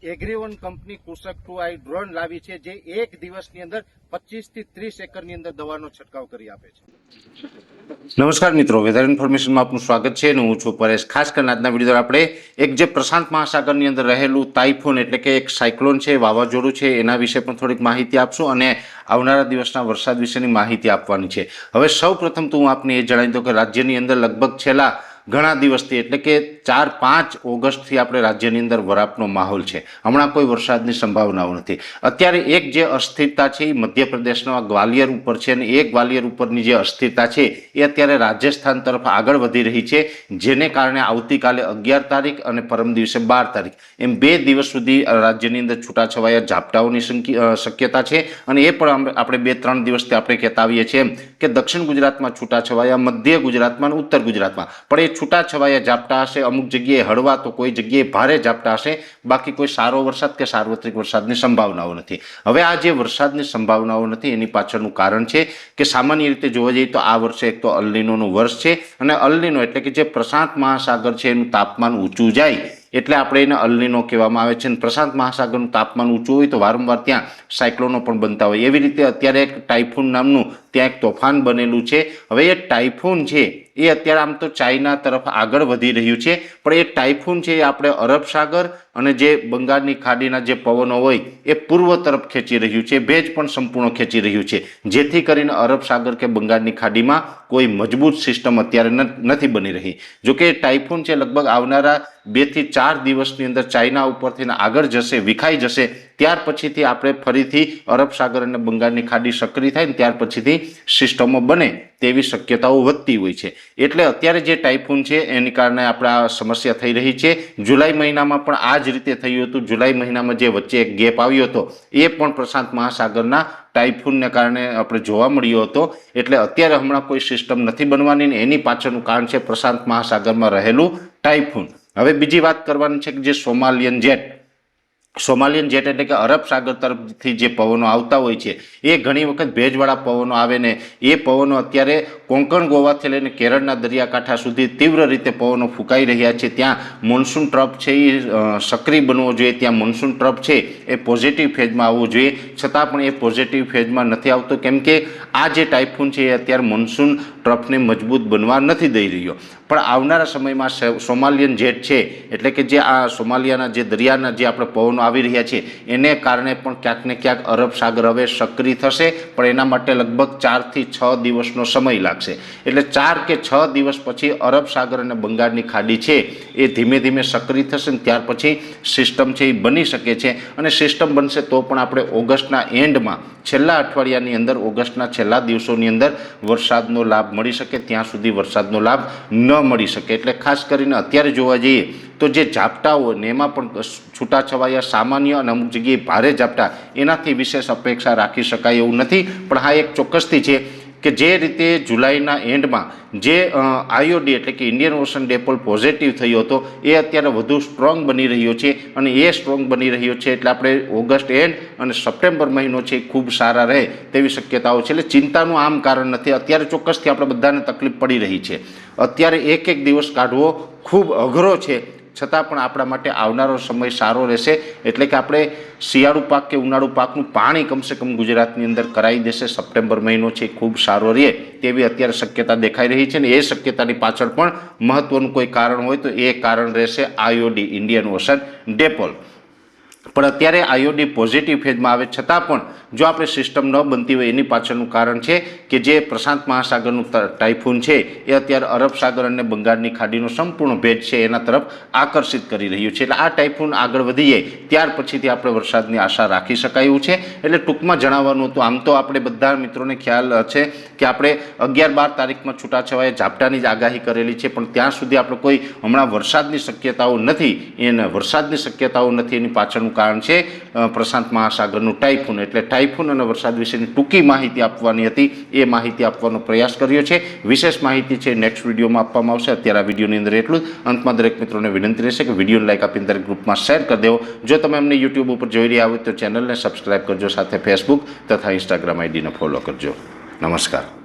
એગ્રીવન company કૃષક 2i drone લાવી છે, જે એક દિવસની અંદર 25 થી 30 એકરની અંદર દવાનો છંટકાવ કરી આપે છે. નમસ્કાર મિત્રો, વેધર ઇન્ફોર્મેશનમાં આપનું સ્વાગત છે અને હું છું પરેશ. ખાસ કરીને આજના વિડીયો આપણે એક જે પ્રશાંત મહાસાગરની અંદર રહેલું તાઇફૂન એટલે કે એક સાયક્લોન છે, વાવાઝોડું છે, એના વિશે પણ થોડીક માહિતી આપશું અને આવનારા દિવસના વરસાદ વિશેની માહિતી આપવાની છે. હવે સૌ પ્રથમ તો હું આપને એ જણાવી દઉં કે રાજ્યની અંદર લગભગ છેલ્લા ઘણા દિવસથી એટલે કે 4-5 ઓગસ્ટથી આપણે રાજ્યની અંદર વરાપનો માહોલ છે. હમણાં કોઈ વરસાદની સંભાવનાઓ નથી. અત્યારે એક જે અસ્થિરતા છે એ મધ્યપ્રદેશના ગ્વાલિયર ઉપર છે અને એ ગ્વાલિયર ઉપરની જે અસ્થિરતા છે એ અત્યારે રાજસ્થાન તરફ આગળ વધી રહી છે, જેને કારણે આવતીકાલે 11 તારીખ અને પરમ દિવસે 12 તારીખ એમ 2 દિવસ સુધી રાજ્યની અંદર છૂટાછવાયા ઝાપટાઓની શક્યતા છે. અને એ પણ આપણે 2-3 દિવસથી આપણે કહેતા આવીએ છીએ એમ કે દક્ષિણ ગુજરાતમાં છૂટાછવાયા, મધ્ય ગુજરાતમાં અને ઉત્તર ગુજરાતમાં પણ એ છૂટાછવાયા ઝાપટા હશે. અમુક જગ્યાએ હળવા તો કોઈ જગ્યાએ ભારે ઝાપટા હશે. બાકી કોઈ સારો વરસાદ કે સાર્વત્રિક વરસાદની સંભાવનાઓ નથી. હવે આ જે વરસાદની સંભાવનાઓ નથી એની પાછળનું કારણ છે કે સામાન્ય રીતે જોવા જઈએ તો આ વર્ષે એક તો અલ નીનોનું વર્ષ છે અને અલ નીનો એટલે કે જે પ્રશાંત મહાસાગર છે એનું તાપમાન ઊંચું જાય એટલે આપણે એને અલ નીનો કહેવામાં આવે છે. અને પ્રશાંત મહાસાગરનું તાપમાન ઊંચું હોય તો વારંવાર ત્યાં સાયક્લોનો પણ બનતા હોય. એવી રીતે અત્યારે એક ટાઇફૂન નામનું ત્યાં એક તોફાન બનેલું છે. હવે એ ટાઇફૂન છે એ અત્યારે આમ તો ચાઇના તરફ આગળ વધી રહ્યું છે, પણ એ ટાઇફૂન છે એ આપણે અરબ સાગર અને જે બંગાળની ખાડીના જે પવનો હોય એ પૂર્વ તરફ ખેંચી રહ્યું છે. ભેજ પણ સંપૂર્ણ ખેંચી રહ્યું છે, જેથી કરીને અરબ સાગર કે બંગાળની ખાડીમાં કોઈ મજબૂત સિસ્ટમ અત્યારે નથી બની રહી. જોકે ટાઇફૂન છે લગભગ આવનારા 2 થી 4 દિવસની અંદર ચાઇના ઉપરથી આગળ જશે, વિખાઈ જશે. ત્યાર પછીથી આપણે ફરીથી અરબ સાગર અને બંગાળની ખાડી સક્રિય થાય ને ત્યાર પછીથી સિસ્ટમો બને તેવી શક્યતાઓ વધતી હોય છે. એટલે અત્યારે જે ટાઇફૂન છે એની કારણે આપણે આ સમસ્યા થઈ રહી છે. જુલાઈ મહિનામાં પણ આ જ રીતે થયું હતું. જુલાઈ મહિનામાં જે વચ્ચે એક ગેપ આવ્યો હતો એ પણ પ્રશાંત મહાસાગરના ટાઇફૂનને કારણે આપણે જોવા મળ્યો હતો. એટલે અત્યારે હમણાં કોઈ સિસ્ટમ નથી બનવાની ને એની પાછળનું કારણ છે પ્રશાંત મહાસાગરમાં રહેલું ટાઇફૂન. હવે બીજી વાત કરવાની છે કે જે સોમાલિયન જેટ એટલે કે અરબ સાગર તરફથી જે પવનો આવતા હોય છે એ ઘણી વખત ભેજવાળા પવનો આવે ને એ પવનો અત્યારે કોંકણ ગોવાથી લઈને કેરળના દરિયાકાંઠા સુધી તીવ્ર રીતે પવનો ફૂંકાઈ રહ્યા છે. ત્યાં મોન્સૂન ટ્રફ છે એ સક્રિય બનવો જોઈએ, ત્યાં મોન્સૂન ટ્રફ છે એ પોઝિટિવ ફેઝમાં આવવું જોઈએ, છતાં પણ એ પોઝિટિવ ફેઝમાં નથી આવતો, કેમ કે આ જે ટાઇફૂન છે એ અત્યારે મોન્સૂન ટ્રફને મજબૂત બનવા નથી દઈ રહ્યો. પણ આવનારા સમયમાં સોમાલિયન જેટ છે એટલે કે જે આ સોમાલિયાના જે દરિયાના જે આપણે પવનો આવી રહ્યા છે એને કારણે પણ ક્યાંક ને ક્યાંક અરબ સાગર હવે સક્રિય થશે, પણ એના માટે લગભગ 4 થી 6 દિવસનો સમય લાગશે. એટલે 4 કે 6 દિવસ પછી અરબ સાગર અને બંગાળની ખાડી છે એ ધીમે ધીમે સક્રિય થશે ને ત્યાર પછી સિસ્ટમ છે એ બની શકે છે. અને સિસ્ટમ બનશે તો પણ આપણે ઓગસ્ટના એન્ડમાં છેલ્લા અઠવાડિયાની અંદર, ઓગસ્ટના છેલ્લા દિવસોની અંદર વરસાદનો લાભ મળી શકે. ત્યાં સુધી વરસાદનો લાભ ન મળી શકે. એટલે ખાસ કરીને અત્યારે જોવા જઈએ તો જે ઝાપટાઓ ને એમાં પણ છૂટાછવાયા સામાન્ય અને અમુક જગ્યાએ ભારે ઝાપટા એનાથી વિશેષ અપેક્ષા રાખી શકાય એવું નથી. પણ હા એક ચોક્કસથી છે કે જે રીતે જુલાઈના એન્ડમાં જે આઈઓડી એટલે કે ઇન્ડિયન ઓશન ડિપોલ પોઝિટિવ થયો હતો એ અત્યારે વધુ સ્ટ્રોંગ બની રહ્યો છે અને એ સ્ટ્રોંગ બની રહ્યો છે એટલે આપણે ઓગસ્ટ એન્ડ અને સપ્ટેમ્બર મહિનો છે એ ખૂબ સારા રહે તેવી શક્યતાઓ છે. એટલે ચિંતાનું આમ કારણ નથી. અત્યારે ચોક્કસથી આપણે બધાને તકલીફ પડી રહી છે. અત્યારે એક દિવસ કાઢવો ખૂબ અઘરો છે, છતાં પણ આપણા માટે આવનારો સમય સારો રહેશે. એટલે કે આપણે શિયાળુ પાક કે ઉનાળુ પાકનું પાણી કમસે કમ ગુજરાતની અંદર કરાવી દેશે. સપ્ટેમ્બર મહિનો છે ખૂબ સારો રહે તેવી અત્યારે શક્યતા દેખાઈ રહી છે. ને એ શક્યતાની પાછળ પણ મહત્વનું કોઈ કારણ હોય તો એ કારણ રહેશે આઈઓડી, ઇન્ડિયન ઓશન ડિપોલ. પણ અત્યારે આઈઓડી પોઝિટિવ ફેઝમાં આવે છતાં પણ જો આપણે સિસ્ટમ ન બનતી હોય એની પાછળનું કારણ છે કે જે પ્રશાંત મહાસાગરનું ટાઇફૂન છે એ અત્યારે અરબ સાગર અને બંગાળની ખાડીનો સંપૂર્ણ ભેજ છે એના તરફ આકર્ષિત કરી રહ્યું છે. એટલે આ ટાઇફૂન આગળ વધી જાય ત્યાર પછીથી આપણે વરસાદની આશા રાખી શકાય એવું છે. એટલે ટૂંકમાં જણાવવાનું હતું. આમ તો આપણે બધા મિત્રોને ખ્યાલ છે કે આપણે 11-12 તારીખમાં છૂટાછવાયા ઝાપટાની જ આગાહી કરેલી છે, પણ ત્યાં સુધી આપણે કોઈ હમણાં વરસાદની શક્યતાઓ નથી. એની પાછળનું કારણ છે પ્રશાંત મહાસાગરનું ટાઇફૂન. એટલે ટાઇફૂન અને વરસાદ વિશેની ટૂંકી માહિતી આપવાની હતી, એ માહિતી આપવાનો પ્રયાસ કર્યો છે. વિશેષ માહિતી છે નેક્સ્ટ વિડીયોમાં આપવામાં આવશે. અત્યારે આ વિડીયોની અંદર એટલું જ. અંતમાં દરેક મિત્રોને વિનંતી રહેશે કે વિડીયોને લાઈક આપીને દરેક ગ્રુપમાં શેર કરી દેવો. જો તમે અમને યુટ્યુબ ઉપર જોઈ રહ્યા હોય તો ચેનલને સબસ્ક્રાઈબ કરજો, સાથે ફેસબુક તથા ઇન્સ્ટાગ્રામ આઈડીને ફોલો કરજો. નમસ્કાર.